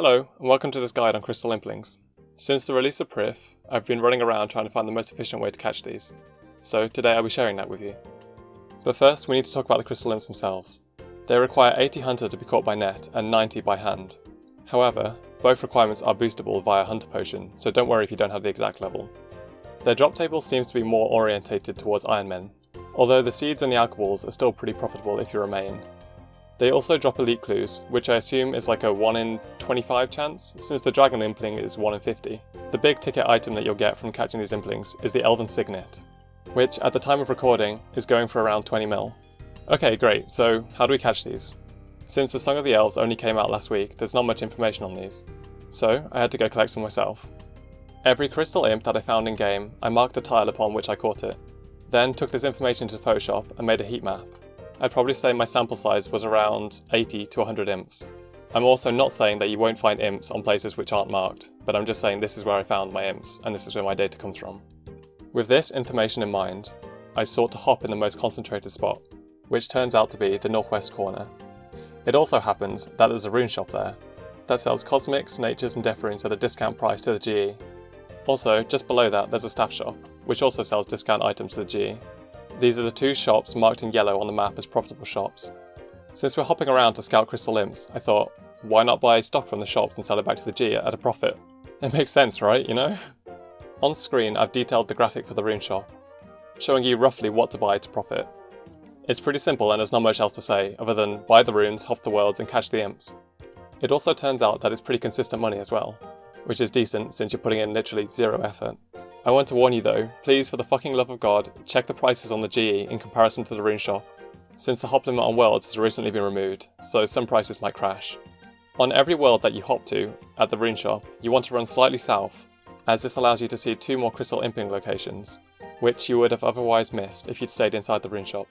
Hello, and welcome to this guide on Crystal Implings. Since the release of Prif, I've been running around trying to find the most efficient way to catch these, so today I'll be sharing that with you. But first we need to talk about the Crystal Imps themselves. They require 80 Hunter to be caught by net and 90 by hand. However, both requirements are boostable via Hunter Potion, so don't worry if you don't have the exact level. Their drop table seems to be more orientated towards Iron Men, although the seeds and the alcohols are still pretty profitable if you're a main. They also drop elite clues, which I assume is like a 1 in 25 chance, since the Dragon Impling is 1 in 50. The big ticket item that you'll get from catching these Implings is the Elven signet, which at the time of recording is going for around 20 mil. Okay, great, so how do we catch these? Since the Song of the Elves only came out last week, there's not much information on these, so I had to go collect some myself. Every Crystal Imp that I found in game, I marked the tile upon which I caught it, then took this information to Photoshop and made a heat map. I'd probably say my sample size was around 80 to 100 imps. I'm also not saying that you won't find imps on places which aren't marked, but I'm just saying this is where I found my imps, and this is where my data comes from. With this information in mind, I sought to hop in the most concentrated spot, which turns out to be the northwest corner. It also happens that there's a rune shop there, that sells cosmics, natures and death runes at a discount price to the GE. Also, just below that there's a staff shop, which also sells discount items to the GE. These are the two shops marked in yellow on the map as profitable shops. Since we're hopping around to scout Crystal Imps, I thought, why not buy stock from the shops and sell it back to the G at a profit? It makes sense, right, you know? On screen I've detailed the graphic for the rune shop, showing you roughly what to buy to profit. It's pretty simple and there's not much else to say, other than buy the runes, hop the worlds and catch the imps. It also turns out that it's pretty consistent money as well, which is decent since you're putting in literally zero effort. I want to warn you though, please for the fucking love of God, check the prices on the GE in comparison to the rune shop, since the hop limit on worlds has recently been removed, so some prices might crash. On every world that you hop to, at the rune shop, you want to run slightly south, as this allows you to see 2 more Crystal Impling locations, which you would have otherwise missed if you'd stayed inside the rune shop.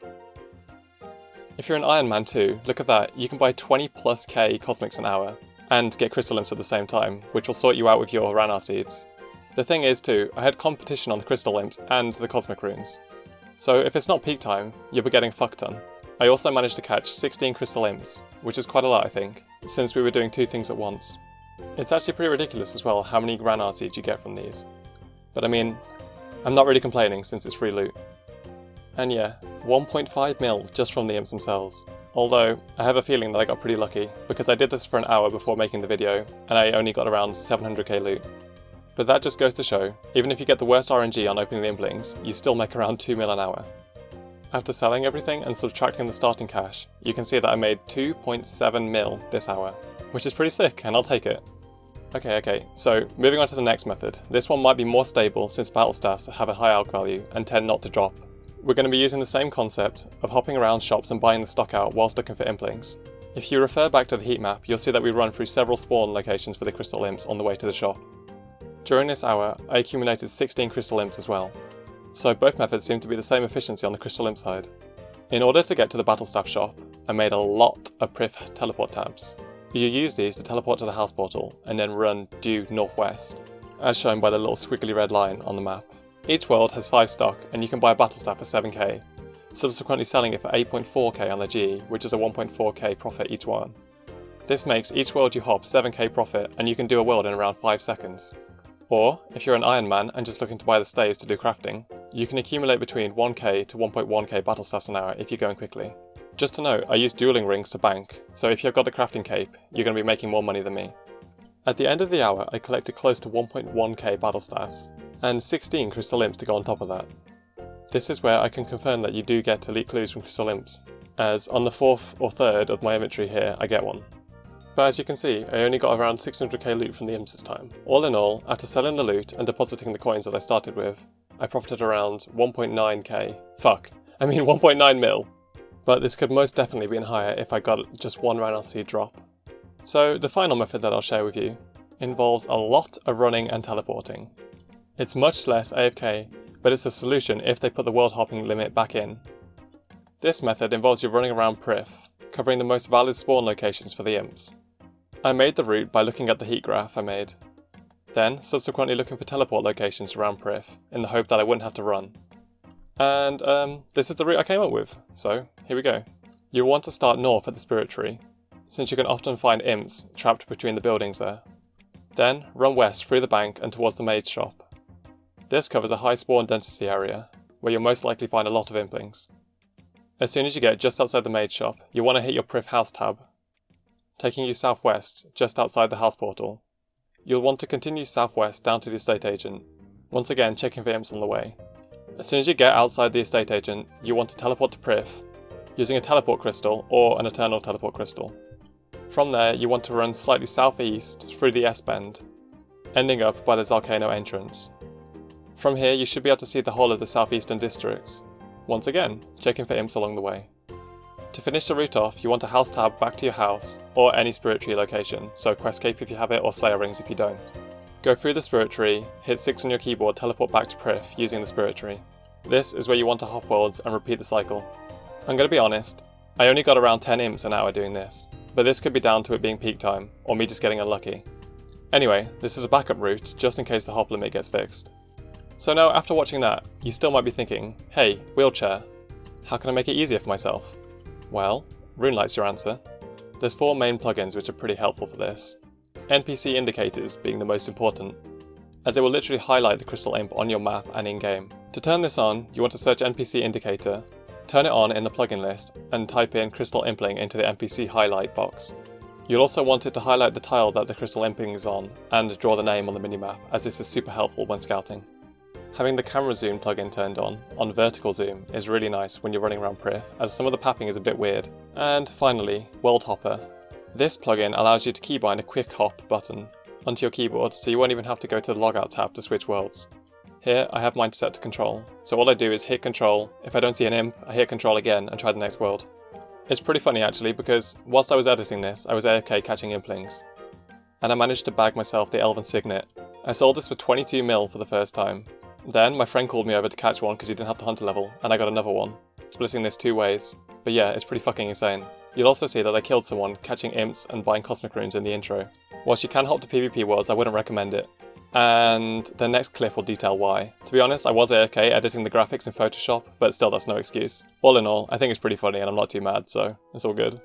If you're an Iron Man too, look at that, you can buy 20+ K cosmics an hour, and get Crystal Imps at the same time, which will sort you out with your Ranar seeds. The thing is too, I had competition on the Crystal Imps and the Cosmic Runes. So if it's not peak time, you'll be getting a fuck ton. I also managed to catch 16 Crystal Imps, which is quite a lot I think, since we were doing 2 things at once. It's actually pretty ridiculous as well how many Ranar seeds you get from these. But I mean, I'm not really complaining since it's free loot. And yeah, 1.5 mil just from the Imps themselves. Although, I have a feeling that I got pretty lucky, because I did this for an hour before making the video, and I only got around 700k loot. But that just goes to show, even if you get the worst RNG on opening the Implings, you still make around 2 mil an hour. After selling everything and subtracting the starting cash, you can see that I made 2.7 mil this hour, which is pretty sick, and I'll take it. Okay, so moving on to the next method. This one might be more stable since battle staffs have a high alch value and tend not to drop. We're going to be using the same concept of hopping around shops and buying the stock out whilst looking for Implings. If you refer back to the heat map, you'll see that we run through several spawn locations for the Crystal Imps on the way to the shop. During this hour, I accumulated 16 Crystal Imps as well, so both methods seem to be the same efficiency on the Crystal Imp side. In order to get to the Battle Staff shop, I made a lot of Prif teleport tabs. You use these to teleport to the house portal and then run due northwest, as shown by the little squiggly red line on the map. Each world has 5 stock and you can buy a Battle Staff for 7k, subsequently selling it for 8.4k on the GE, which is a 1.4k profit each one. This makes each world you hop 7k profit and you can do a world in around 5 seconds. Or, if you're an Iron Man and just looking to buy the staves to do crafting, you can accumulate between 1k to 1.1k battle staffs an hour if you're going quickly. Just to note, I use dueling rings to bank, so if you've got the crafting cape, you're going to be making more money than me. At the end of the hour, I collected close to 1.1k battle staffs, and 16 Crystal Imps to go on top of that. This is where I can confirm that you do get elite clues from Crystal Imps, as on the 4th or 3rd of my inventory here, I get one. But as you can see, I only got around 600k loot from the Imps this time. All in all, after selling the loot and depositing the coins that I started with, I profited around 1.9k. 1.9 mil. But this could most definitely be higher if I got just one Ranar seed drop. So the final method that I'll share with you involves a lot of running and teleporting. It's much less AFK, but it's a solution if they put the world hopping limit back in. This method involves you running around Prif, covering the most valid spawn locations for the Imps. I made the route by looking at the heat graph I made, then subsequently looking for teleport locations around Prif in the hope that I wouldn't have to run. And this is the route I came up with, so here we go. You'll want to start north at the Spirit Tree, since you can often find imps trapped between the buildings there. Then run west through the bank and towards the maid's shop. This covers a high spawn density area, where you'll most likely find a lot of implings. As soon as you get just outside the maid's shop, you want to hit your Prif house tab, taking you southwest just outside the house portal. You'll want to continue southwest down to the estate agent, once again checking for imps on the way. As soon as you get outside the estate agent, you want to teleport to Prif, using a teleport crystal or an eternal teleport crystal. From there, you want to run slightly southeast through the S-bend, ending up by the Zalcano entrance. From here, you should be able to see the whole of the southeastern districts, once again checking for imps along the way. To finish the route off, you want to house tab back to your house, or any spirit tree location, so quest cape if you have it, or slayer rings if you don't. Go through the spirit tree, hit 6 on your keyboard, teleport back to Prif using the spirit tree. This is where you want to hop worlds and repeat the cycle. I'm going to be honest, I only got around 10 imps an hour doing this, but this could be down to it being peak time, or me just getting unlucky. Anyway, this is a backup route, just in case the hop limit gets fixed. So now, after watching that, you still might be thinking, hey, wheelchair, how can I make it easier for myself? Well, Runelite's your answer. There's 4 main plugins which are pretty helpful for this. NPC indicators being the most important, as it will literally highlight the Crystal Imp on your map and in-game. To turn this on, you want to search NPC indicator, turn it on in the plugin list, and type in Crystal Impling into the NPC highlight box. You'll also want it to highlight the tile that the Crystal Impling is on, and draw the name on the minimap, as this is super helpful when scouting. Having the camera zoom plugin turned on vertical zoom is really nice when you're running around Prif, as some of the papping is a bit weird. And finally, World Hopper. This plugin allows you to keybind a quick hop button onto your keyboard, so you won't even have to go to the logout tab to switch worlds. Here I have mine set to control, so all I do is hit control, if I don't see an imp, I hit control again and try the next world. It's pretty funny actually, because whilst I was editing this, I was AFK catching implings, and I managed to bag myself the Elven signet. I sold this for 22 mil for the first time. Then my friend called me over to catch one because he didn't have the hunter level, and I got another one, splitting this 2 ways. But yeah, it's pretty fucking insane. You'll also see that I killed someone catching imps and buying cosmic runes in the intro. Whilst you can hop to PvP worlds, I wouldn't recommend it. And the next clip will detail why. To be honest, I was AFK editing the graphics in Photoshop, but still that's no excuse. All in all, I think it's pretty funny and I'm not too mad, so it's all good.